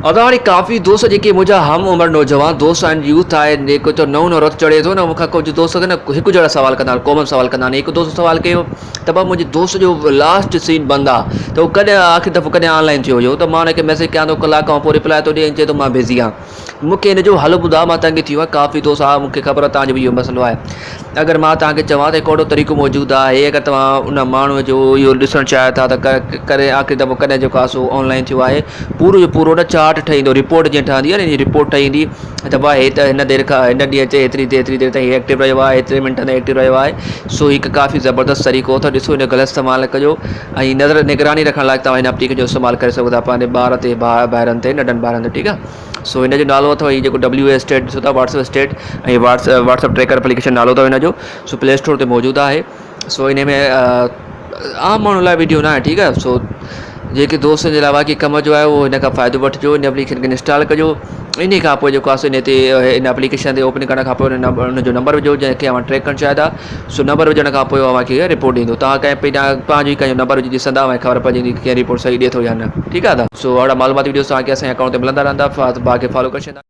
और हाणे काफ़ी दोस्त जेके मुंहिंजा हम उमिरि नौजवान दोस्त आहिनि यूथ आहे जेको त नओं नओं रत चढ़े थो न मूंखां कुझु दोस्त न हिकु जहिड़ा सुवाल कंदा आहिनि कॉमन सुवाल कंदा आहिनि हिकु दोस्त सुवाल कयो त भाउ मुंहिंजे दोस्त जो लास्ट सीन बंदि आहे त उहो कॾहिं आख़िरी दफ़ो कॾहिं ऑनलाइन थियो हुयो त मां हुनखे मैसेज कयां थो कलाक खां पोइ रिप्लाई थो ॾिए चए थो मां बिज़ी आहियां मूंखे हिन जो हल ॿुधायो मां तंग थी वियो आहियां काफ़ी दोस्त हा मूंखे ख़बर आहे तव्हांजो बि इहो मसइलो आहे अगरि मां तव्हांखे चवां त हिकिड़ो तरीक़ो मौजूदु आहे अगरि तव्हां उन माण्हूअ जो इहो ॾिसणु चाहियो था त करे आख़िरी दफ़ो कॾहिं जेको आहे सो ऑनलाइन थियो आहे पूरो जो पूरो न चार्ट ठही ईंदो रिपोर्ट जीअं ठहंदी आहे न इहा रिपोर्ट ठही ईंदी त भाउ हे त हिन देरि खां हिन ॾींहं ते हेतिरी देरि ताईं एक्टिव रहियो आहे हेतिरे मिंट ताईं एक्टिव रहियो आहे सो हिकु काफ़ी ज़बरदस्त तरीक़ो अथव ॾिसो हिन ग़लति इस्तेमालु कजो ऐं नज़र निगरानी रखण लाइ तव्हां हिन एप्लीकेशन जो इस्तेमालु करे सघो था पंहिंजे ॿार ते ॿारनि ते नंढनि ॿारनि ते ठीकु आहे सो हिन जो नालो अथव हीउ जेको WA स्टेट ॾिसो था व्हाट्सअप स्टेट ऐं व्हाट्सअप ट्रैकर एप्लीकेशन नालो अथव हिन जो सो प्ले स्टोर ते मौजूदु आहे सो हिन में आम माण्हू लाइ वीडियो न आहे ठीकु आहे सो जेके दोस्त जे अलावा की कम जो आहे उहो हिन खां फ़ाइदो वठिजो हिन एप्लीकेशन खे इंस्टॉल कजो इन खां पोइ जेको आहे सो हिन ते हिन एप्लीकेशन ते ओपन करण खां पोइ हुनजो नंबर विझो जंहिंखे अव्हां ट्रैक करणु चाहियो था सो नंबर विझण खां पोइ अव्हांखे रिपोर्ट ॾींदो तव्हां कंहिं पंहिंजी कंहिंजो नंबर विझी ॾिसंदा ऐं ख़बर पइजी कीअं रिपोर्ट सही ॾिए थो या न ठीकु आहे सो अहिड़ा मालूमाती वीडियोस तव्हांखे असांजे अकाउंट ते मिलंदा रहंदा बाक़ी फॉलो करे छॾींदा